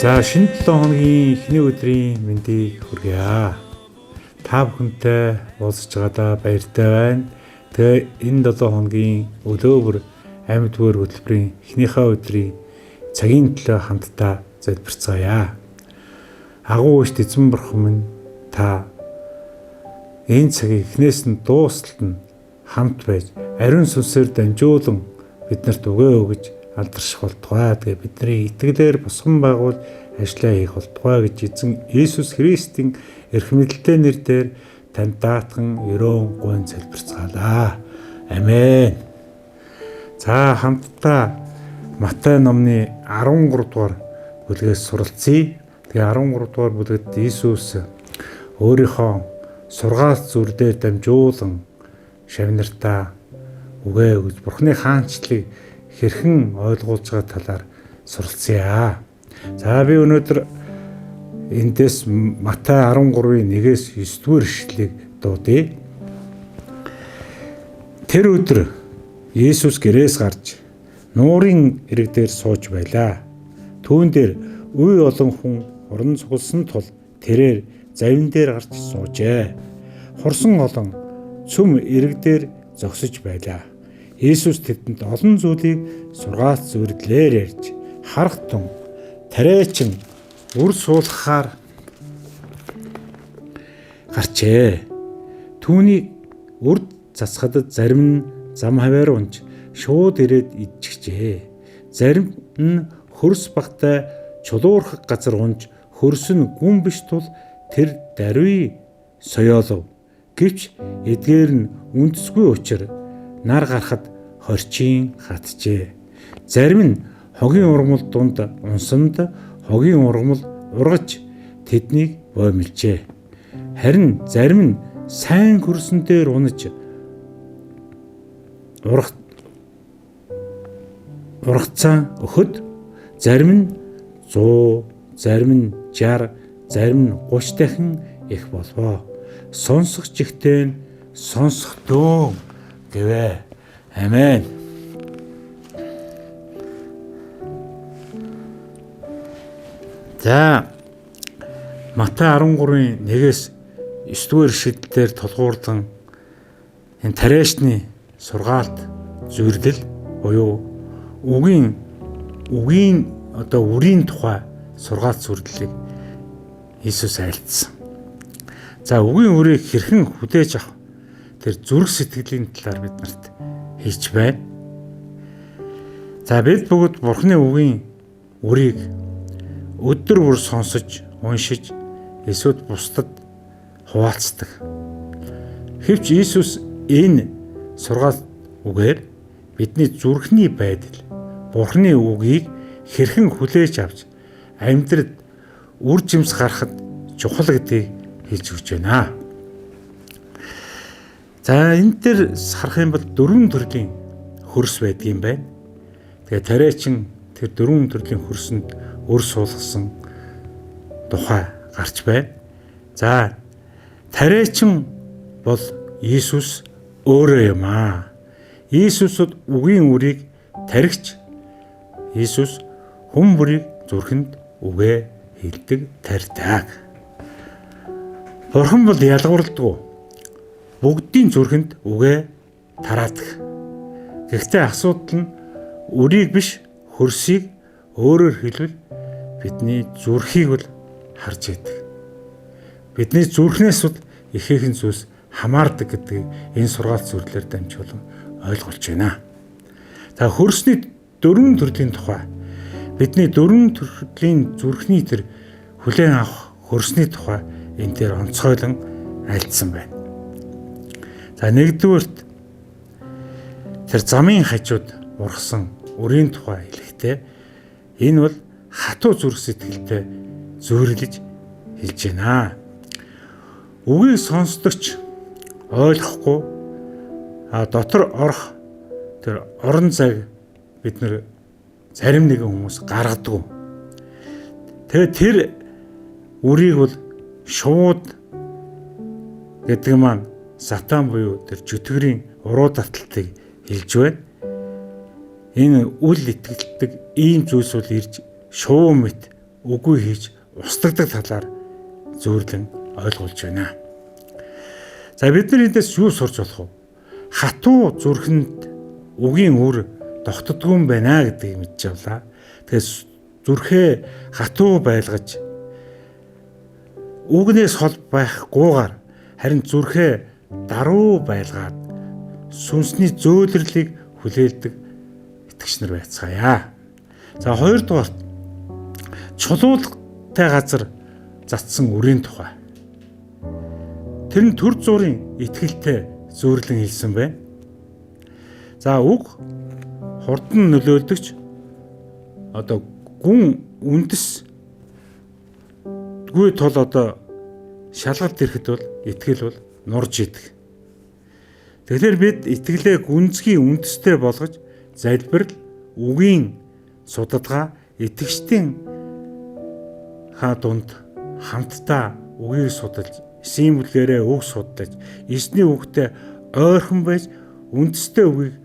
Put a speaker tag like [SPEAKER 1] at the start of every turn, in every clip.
[SPEAKER 1] За шинэ 7 хоногийн эхний өдрийн мэндийг хүргье. Та бүхэнтэй уулзж байгаадаа баяртай байна. Тэгээ энэ 7 хоногийн өдөөгөр амьд бүр хөтөлбөрийн эхнийхээ өдрийн цагийн төлөө хамтдаа залбирцгаая. Агуу иш эзэн бурхан минь, та энэ цагийг эхнээс нь дуусталд нь хамт байж ариун сүнсээр дамжуулан биднэрт өгөө өгж алдарших болтугай. Тэгээ бидний итгэлээр босгон байгуул ажиллаа хийх болтугай гэж эзэн Иесус Христийн эрх мэдэлтэй нэрээр танд даатхан өрөөн гуйн залбирцгаалаа. Амен. За хамтдаа Матай номны 13 дугаар бүлгээс суралцъя. Тэгээ 13 дугаар бүлэгт Иесус өөрийнхөө сургаалт зүр дээр дамжуулан шавнартаа үгээ өгж Бурхны хаанчлалыг хэрхэн ойлгуулж байгаа талаар суралцъя. За би өнөөдөр эндээс Матай 13-ийн 1-ээс 9-р ишлэлийг дуудъя. Тэр өдөр Иесус гэрээс гарч нуурын эрэг дээр сууж байлаа. Түүн дээр үе олон хүн орон цугласан тул тэрээр завин дээр гарч суужээ. Хурсан олон цөм эрэг дээр зогсож байлаа. Иесус тэдэнд олон зүйлийг сургаалт зөвлөлөөр ярьж харахтун тариачин үр суулгахаар гарчээ. Түүний үрд засахад зарим нь зам хаваар унж шууд ирээд идчихжээ. Зарим нь хөрс багтай чулуурхаг газар унж хөрс нь гүн биш тул тэр даруй соёолов. Гэвч эдгээр нь үндэсгүй учир нар гарахад хорчин хатжээ. Зарим нь хогийн ургамал дунд унсанд хогийн ургамал ургаж тэднийг боомлжээ. Харин зарим нь сайн хөрсөн дээр унаж ургацсан өхөд зарим нь 100, зарим нь 60, зарим нь 30 дахин их болвоо. Сонсох чихтэй нь сонсохдөө гэвэ. Амен. За Матай 13-ийн 1-ээс 9-р ишлэлээр тулгуурлан энэ тариачны сургаалт зөвлөл буюу үгийн үрийн тухай сургаалт зөвлөлийг Иесус айлтсан. За үгийн үрийг хэрхэн хүлээж авах тэр зүрх сэтгэлийн талаар бид нарт хэлж байна. За бид бүгд Бурхны үгийн үрийг өдөр бүр сонсож, уншиж, эсвэл бусдад хуваалцдаг. Хэвч Иесус энэ сургаалт үгээр бидний зүрхний байдал, Бурхны үгийг хэрхэн хүлээж авч амьдралд үр жимс гаргахад чухал гэдгийг хэлж өгч байна. За энэ дээр харах юм бол 4 төрлийн хөрс байдгийн байна. Тэгээ тариачин тэр 4 төрлийн хөрсөнд өр суулгасан тухай гарч байна. За тариачин бол Иесус өөрөө юм аа. Иесусд үгийн үрийг тархич. Иесус хүн бүрийг зүрхэнд үгээ хэлдэг тарьдаг. Бурхан бол ялгуурлагдгүй. Бүгдийн зүрхэнд үгээ тараадаг. Гэхдээ асуудал нь үрийг биш хөрсийг, өөрөөр хэлбэл бидний зүрхийг бол харж идэг. Бидний зүрхнээс бол ихээхэн зүйлс хамаардаг гэдгийг энэ сургаалт зөвлөлөөр дамжуулан ойлгуулж байна. За хөрсний 4 төрлийн тухай бидний 4 төрлийн зүрхний тэр хүлээн авах хөрсний тухай энэ дээр онцгойлон альдсан байна. За нэгдүгээрт тэр замын хажууд ургасан үрийн тухай хэлэхдээ энэ бол хатуу зүрх сэтгэлтэй зөөрлөж хэлж байна. Үгийг сонсдогч ойлгохгүй дотор орох тэр орон зайг бид нэр зарим нэгэн хүмүүс гаргадаг. Тэгээ тэр үрийг бол шууд гэдэг маань сатан буюу тэр жүтгэрийн уруу таталтыг хэлж байна. энэ үл итгэлдэг ийм зүйлс бол ирж шуу мэт үгүй хийж устгагдаг талаар зөөрлөн ойлгуулж байна. За бид нар эндээс юу сурч болох вэ? Хатуу зүрхэнд үгийн үр тогтдгүй юм байна гэдгийг мэдж авлаа. Тэгэхээр зүрхээ хатуу байлгаж үгнээс хол байхгүйгээр харин зүрхээ даруй байлгаад сүнсний зөөлрлийг хүлээлдэг итгэгч нар байцгаая. За хоёрдугаарт чулуулгатай газар затсан үрийн тухай. Тэр нь төр зургийн итгэлтэй зөөрлөн хэлсэн байна. За үг хурдан нөлөөлдөгч гүн үндэс гүй тул шалгалт ирэхэд бол итгэл бол нурж идэг. Тэгэхээр бид итгэлээ гүнзгий үндэстэй болгож залбирал үгийн судалгаа итгэгчдийн дунд хамтдаа үгийг судалж, символээрээ үг судлаж, эсний үгтэй ойрхон байж үндэстэй үгийг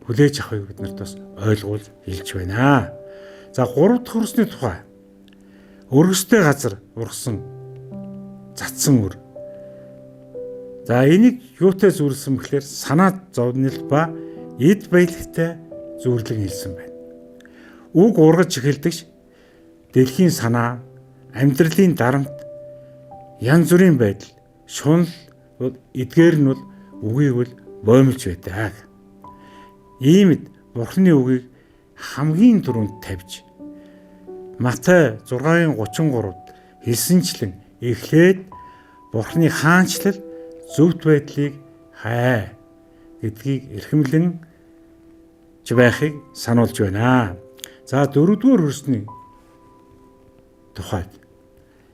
[SPEAKER 1] хүлээж авахыг бид нарт бас ойлгуулж хэлж байна. За 3 дахь хүрсний тухай. Өргөстэй газар ургасан затсан үр. За энийг юутай зүйрлсэн бэхлээр санаа зовнил ба эд баялагтай зүйрлэн хэлсэн байна. Үг ургаж эхэлдэгч дэлхийн санаа, амьдралын дарамт, янз бүрийн байдал, шунал эдгээр нь бол үгийг бол боомлж байдаг. Иймд Бурхны үгийг хамгийн түрүүнд тавьж Матай 6:33-д хэлсэнчлэн эхлээд Бурхны хаанчлал зөвхт байдлыг хай гэдгийг эрхэмлэн байхыг сануулж байна. За 4-р хөрсний тухайд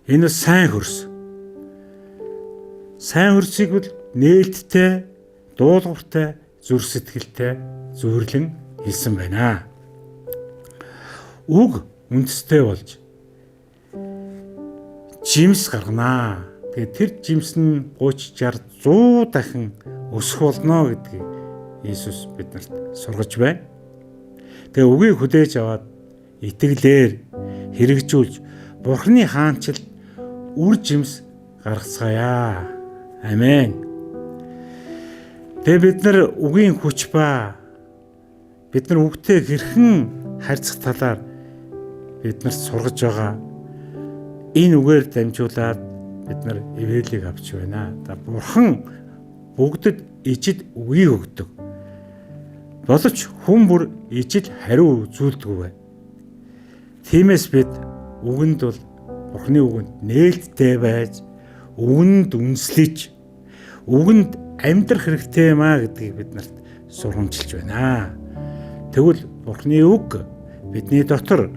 [SPEAKER 1] энэ сайн хөрс. Сайн хөрсийг бол нээлттэй, дуулууртай, зүрх сэтгэлтэй зөөрлөн хэлсэн байна. Үг үндэстэй болж жимс гарганаа. Тэгээд тэр жимс нь 30, 60, 100 дахин өсөх болно гэдгийг Иесус биднэрт сургаж байна. Тэгээ үгийг хүлээж аваад итгэлээр хэрэгжүүлж Бурхны хаанчлалд үр жимс гаргацгаая. Амен. Тэгээ бид нар үгийн хүч ба бид нар үгтэй хэрхэн харьцах талаар биднэрт сургаж байгаа. Энэ үгээр дамжуулаад бид нар эвэлийг авч байна. Бурхан бүгдэд ижил үгийг өгдөг. Боловч хүн бүр ижил хариу үзүүлдэг байна. Тиймээс бид үгэнд бол Бурханы үгэнд нээлттэй байж, үгэнд үнслэж, үгэнд амьдрах хэрэгтэй юм а гэдгийг бид нарт сургамжилж байна. Тэгвэл Бурханы үг бидний дотор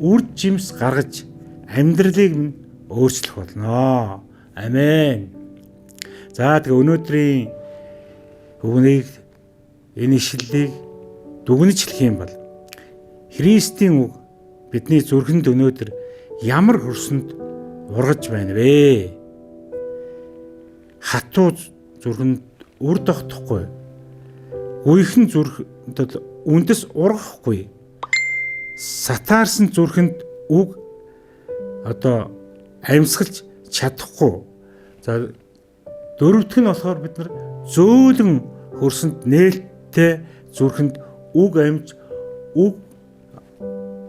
[SPEAKER 1] үр жимс гаргаж амьдралыг нь өөрчлөх болно. Амен. За тэгээ өнөөдрийн үгнийг энэ ишлэлийг дүгнэж хэлэх юм бол Христийн үг бидний зүрхэнд өнөөдөр ямар хөрсөнд ургаж байна вэ? Хатуу зүрхэнд үр тогтохгүй. Гүйхэн зүрхэнд үндэс ургахгүй. Сатаарсан зүрхэнд үг амьсгалж чадахгүй. За дөрөвдөх нь болохоор бид нар зөөлөн хөрсөнд нээлттэй зүрхэнд үг амьж үг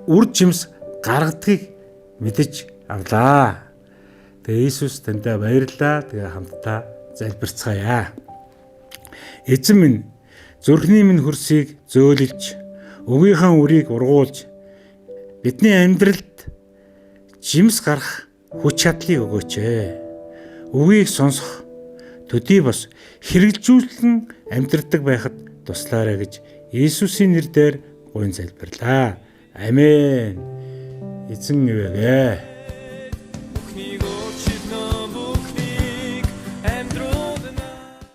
[SPEAKER 1] үр жимс гаргадгийг мэдэж авлаа. Тэгээ Иесус таньдаа баярлалаа. Тэгээ хамтдаа залбирцгаая. Эзэн минь зүрхний минь хөрсийг зөөлөж, өгийнхаа үрийг ургуулж, бидний амьдралд жимс гарах хүч чадлыг өгөөч. Үгийг сонсох, төдий бас хэрэгжүүлэн амьдрдаг байхад туслаарай гэж Иесусийн нэрээр гуйн залбирлаа. Амен. Эзэн ивэгэ.